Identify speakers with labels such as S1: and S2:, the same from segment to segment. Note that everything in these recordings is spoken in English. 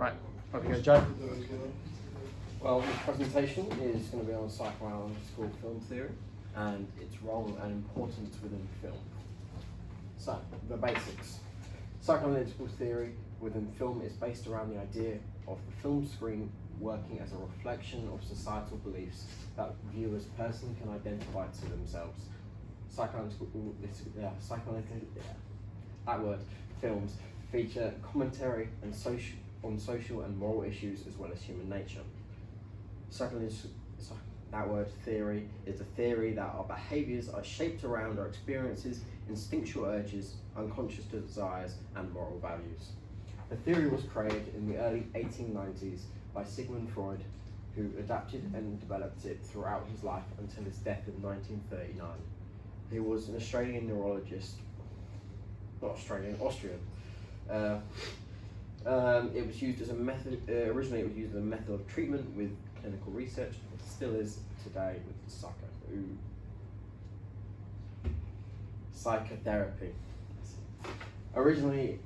S1: Right, over you go, Joe.
S2: Well, this presentation is going to be on psychoanalytical film theory and its role and importance within film. So, the basics. Psychoanalytical theory within film is based around the idea of the film screen working as a reflection of societal beliefs that viewers personally can identify to themselves. Films feature commentary and on social and moral issues as well as human nature. Theory is the theory that our behaviours are shaped around our experiences, instinctual urges, unconscious desires, and moral values. The theory was created in the early 1890s by Sigmund Freud, who adapted and developed it throughout his life until his death in 1939. He was an Austrian. It was used as a method. Originally, it was used as a method of treatment with clinical research. It still is today with psychotherapy. Originally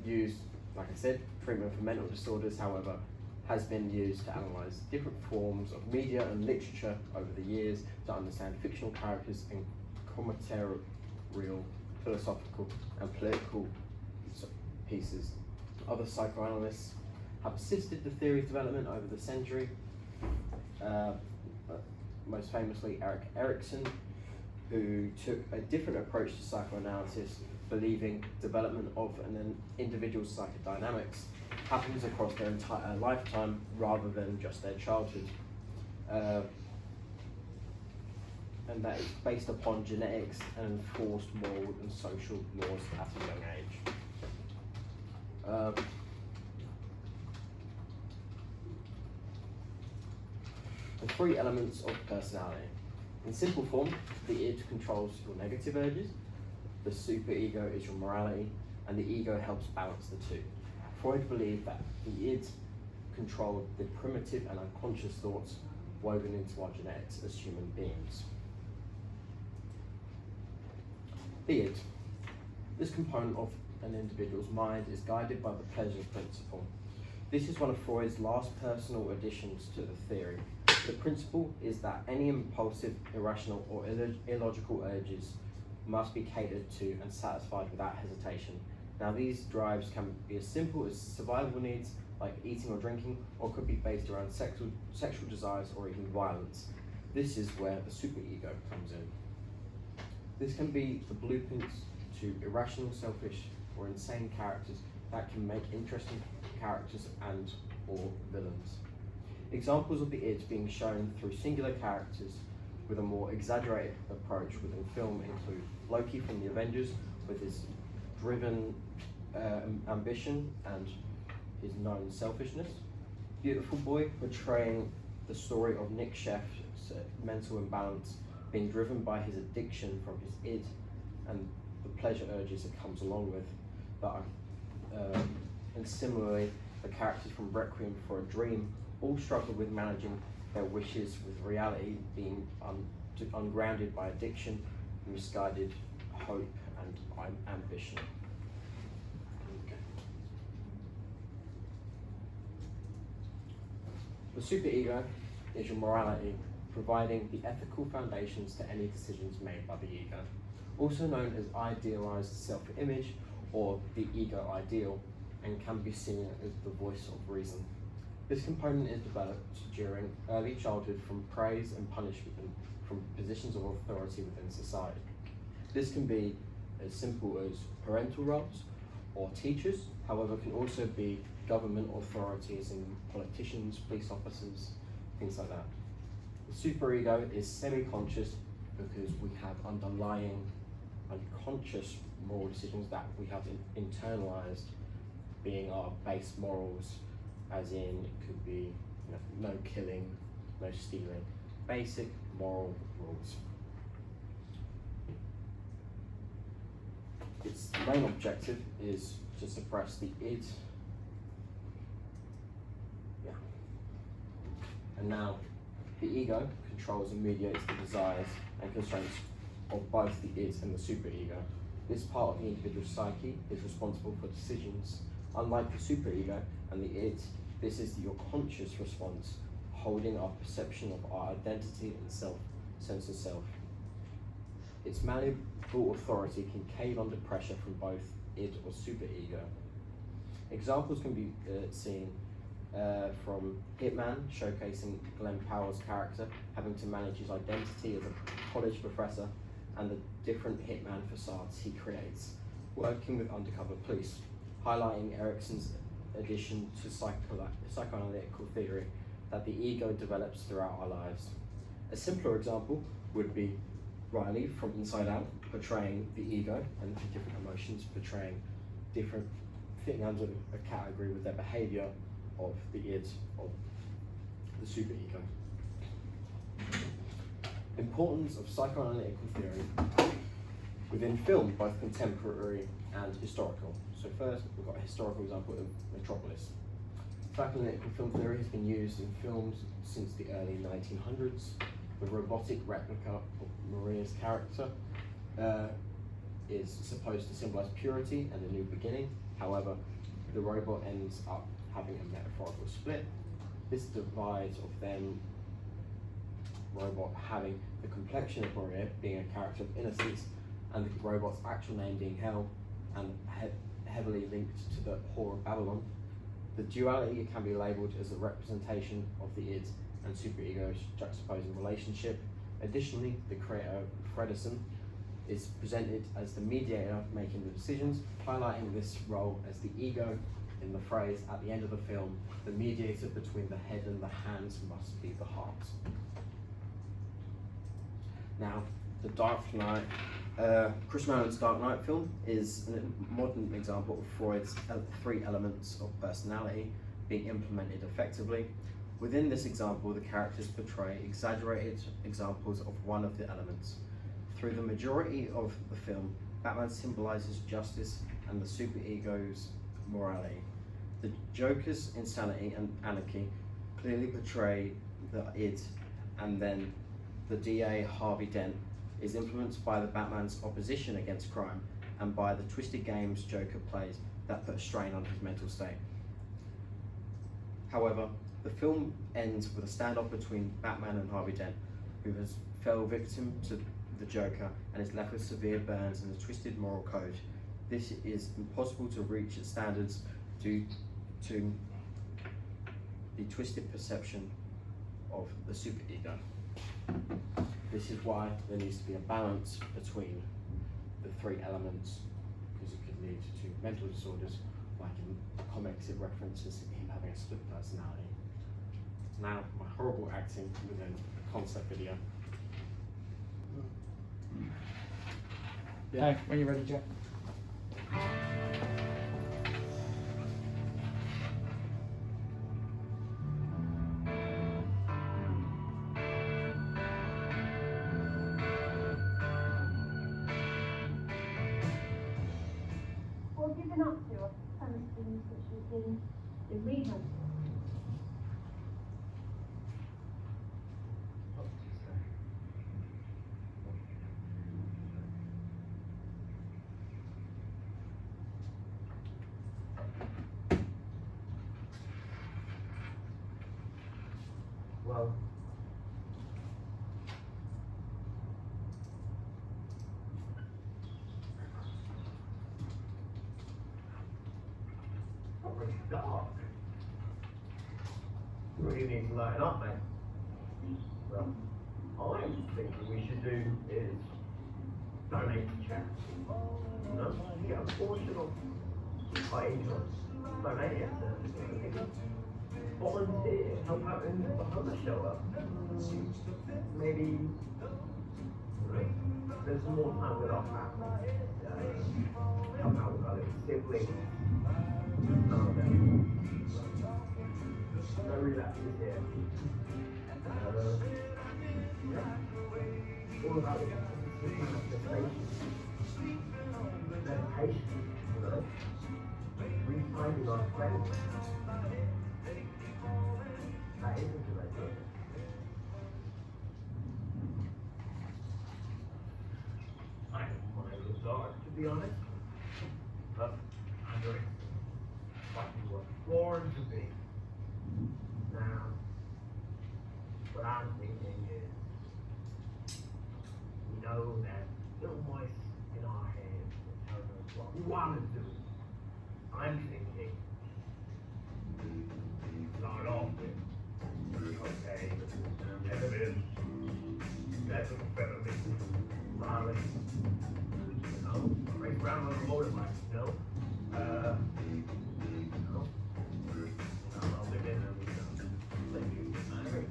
S2: used, like I said, treatment for mental disorders. However, has been used to analyse different forms of media and literature over the years to understand fictional characters and commentarial, philosophical, and political pieces. Other psychoanalysts have assisted the theory's development over the century. Most famously, Erik Erikson, who took a different approach to psychoanalysis, believing development of an individual's psychodynamics happens across their entire lifetime rather than just their childhood. And that is based upon genetics and enforced moral and social laws at a young age. The three elements of personality. In simple form, the id controls your negative urges, the superego is your morality, and the ego helps balance the two. Freud believed that the id controlled the primitive and unconscious thoughts woven into our genetics as human beings. The id. This component of an individual's mind is guided by the pleasure principle. This is one of Freud's last personal additions to the theory. The principle is that any impulsive, irrational, or illogical urges must be catered to and satisfied without hesitation. Now, these drives can be as simple as survival needs, like eating or drinking, or could be based around sexual desires or even violence. This is where the superego comes in. This can be the blueprints to irrational, selfish, or insane characters that can make interesting characters and or villains. Examples of the id being shown through singular characters with a more exaggerated approach within film include Loki from the Avengers with his driven ambition and his known selfishness. Beautiful Boy portraying the story of Nick Sheff's mental imbalance being driven by his addiction from his id and the pleasure urges it comes along with. And similarly, the characters from Requiem for a Dream all struggle with managing their wishes with reality being ungrounded by addiction, misguided hope, and ambition. Okay. The superego is your morality, providing the ethical foundations to any decisions made by the ego. Also known as idealized self-image or the ego ideal, and can be seen as the voice of reason. This component is developed during early childhood from praise and punishment from positions of authority within society. This can be as simple as parental roles or teachers, however, can also be government authorities and politicians, police officers, things like that. The superego is semi-conscious because we have underlying unconscious moral decisions that we have internalized, being our base morals, as in it could be no killing, no stealing, basic moral rules. Its main objective is to suppress the id. And now the ego controls and mediates the desires and constraints of both the id and the superego. This part of the individual psyche is responsible for decisions. Unlike the superego, and the id. This is your conscious response, holding our perception of our identity and sense of self. Its malleable authority can cave under pressure from both id or superego. Examples can be seen from Hitman, showcasing Glenn Powell's character having to manage his identity as a college professor and the different Hitman facades he creates, working with undercover police, highlighting Erickson's addition to psychoanalytical theory that the ego develops throughout our lives. A simpler example would be Riley from Inside Out, portraying the ego and the different emotions, portraying different fitting under a category with their behaviour of the id, of the superego. Importance of psychoanalytical theory within film, both contemporary and historical. So first, we've got a historical example of Metropolis. Psychoanalytical film theory has been used in films since the early 1900s. The robotic replica of Maria's character is supposed to symbolize purity and a new beginning. However, the robot ends up having a metaphorical split. This divide of them robot having the complexion of Maria being a character of innocence and the robot's actual name being Hell and heavily linked to the whore of Babylon. The duality can be labelled as a representation of the id and superego's juxtaposing relationship. Additionally, the creator, Fredderson, is presented as the mediator making the decisions, highlighting this role as the ego in the phrase at the end of the film, the mediator between the head and the hands must be the heart. Now, The Dark Knight. Chris Nolan's Dark Knight film is a modern example of Freud's three elements of personality being implemented effectively. Within this example, the characters portray exaggerated examples of one of the elements. Through the majority of the film, Batman symbolizes justice and the superego's morality. The Joker's insanity and anarchy clearly portray the id, and then the DA Harvey Dent is influenced by the Batman's opposition against crime and by the twisted games Joker plays that put a strain on his mental state. However, the film ends with a standoff between Batman and Harvey Dent, who has fell victim to the Joker and is left with severe burns and a twisted moral code. This is impossible to reach its standards due to the twisted perception of the superego. This is why there needs to be a balance between the three elements, because it could lead to mental disorders, like in comics it references him having a split personality. Now, my horrible acting within a concept video.
S1: Yeah, when you're ready, Jeff.
S3: What have you been up to? I've kind of things which you've been in rehab.
S4: Well, not really dark. Really need to lighten up, mate. Well, I think what we should do is donate to charity. You know, get a portion of my income, donate it to volunteer, help out in the homeless shelter. Maybe, you know, spend some more time with our family. Help out with our little siblings. No relapses here. Yeah. All about it. Meditation, you know. Refinding our friends. That is a good idea. I don't mind the dark, to be honest. But I know it's fucking what Florence what I'm thinking is, we know that little voice in our heads that tells us what we want to do. I'm thinking, start off with, okay, evidence, that's a better thing, Molly, you know, race around on a motorbike, you know, I'll live in them, let you get married,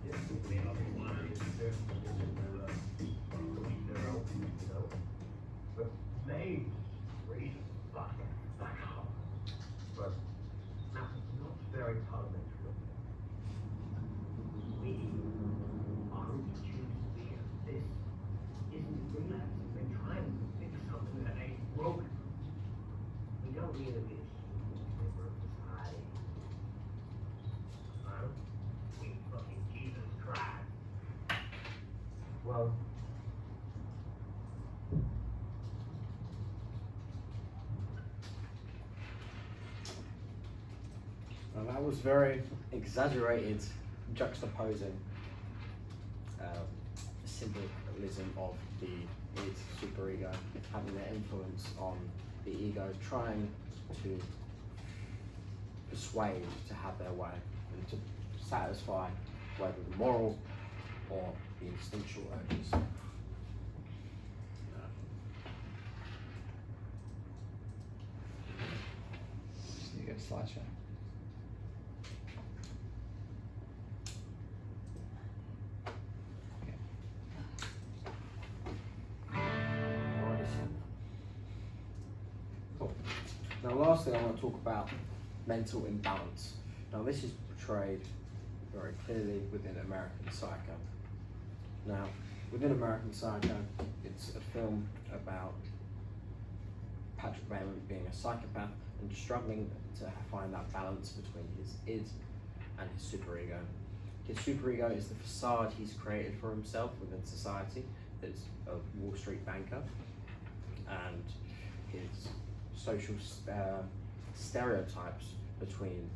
S4: just me up in one, but maybe reason, fuck off, but not very parliamentary. We are who we choose to be, and this isn't relapsing. We're trying to fix something that ain't broken. We don't need to be a huge member of society. We fucking Jesus Christ. Well,
S2: Now that was very exaggerated juxtaposing symbolism of the id superego having their influence on the ego, trying to persuade to have their way and to satisfy whether the moral or the instinctual urges.
S1: You get a slideshow.
S2: Cool. Now lastly I want to talk about mental imbalance. Now this is portrayed very clearly within American Psycho. Now within American Psycho it's a film about Patrick Bateman being a psychopath and struggling to find that balance between his id and his superego. His superego is the facade he's created for himself within society. It's a Wall Street banker, and his social stereotypes between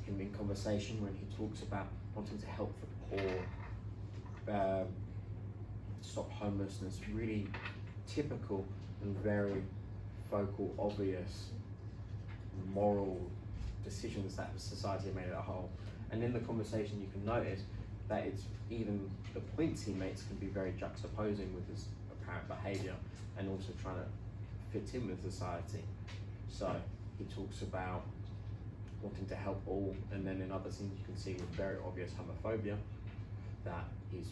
S2: him in conversation when he talks about wanting to help the poor, stop homelessness, really typical and very vocal, obvious moral decisions that society made as a whole. And in the conversation you can notice that it's even the points he makes can be very juxtaposing with his apparent behaviour and also trying to fit in with society. So he talks about wanting to help all, and then in other scenes you can see with very obvious homophobia that he's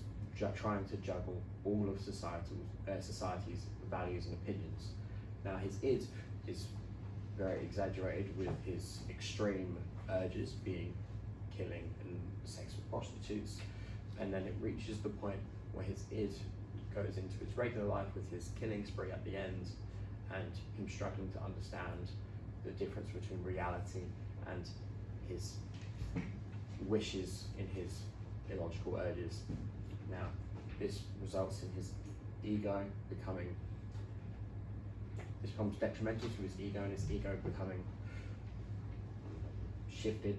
S2: trying to juggle all of society's values and opinions. Now his id is very exaggerated with his extreme urges being killing and sex with prostitutes, and then it reaches the point where his id goes into his regular life with his killing spree at the end and him struggling to understand the difference between reality and his wishes in his illogical urges. Now this results in his ego becoming, this becomes detrimental to his ego, and his ego becoming shifted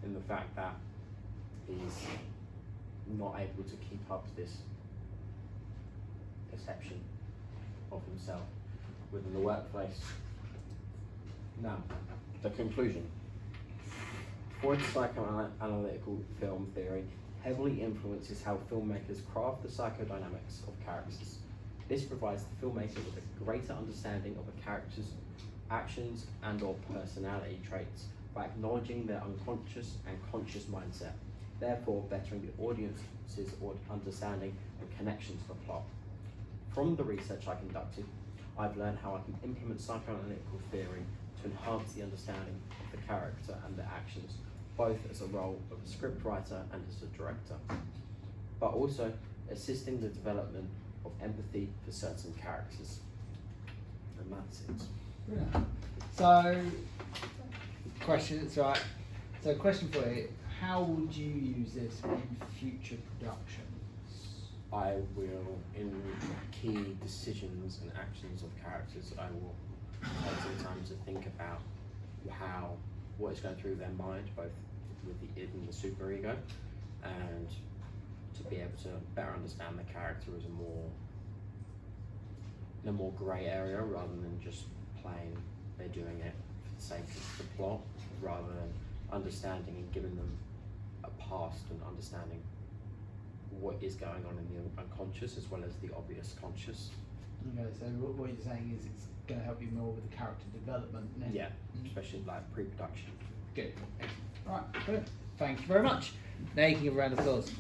S2: in the fact that he's not able to keep up this perception of himself within the workplace. Now, the conclusion. Freud's psychoanalytical film theory heavily influences how filmmakers craft the psychodynamics of characters. This provides the filmmaker with a greater understanding of a character's actions and or personality traits by acknowledging their unconscious and conscious mindset, therefore bettering the audience's understanding and connection to the plot. From the research I conducted, I've learned how I can implement psychoanalytical theory to enhance the understanding of the character and their actions, both as a role of a scriptwriter and as a director, but also assisting the development of empathy for certain characters. And that's it.
S1: Brilliant. So, question for you, how would you use this in future productions?
S2: I will, in key decisions and actions of characters, I will take some time to think about what is going through their mind, both with the id and the superego, and be able to better understand the character as in a more grey area, rather than just plain they're doing it for the sake of the plot, rather than understanding and giving them a past and understanding what is going on in the unconscious as well as the obvious conscious.
S1: Okay, so what you're saying is it's going to help you more with the character development.
S2: Yeah, especially like pre-production.
S1: Good. Excellent. All right, brilliant. Thank you very much. Now you can give a round of applause.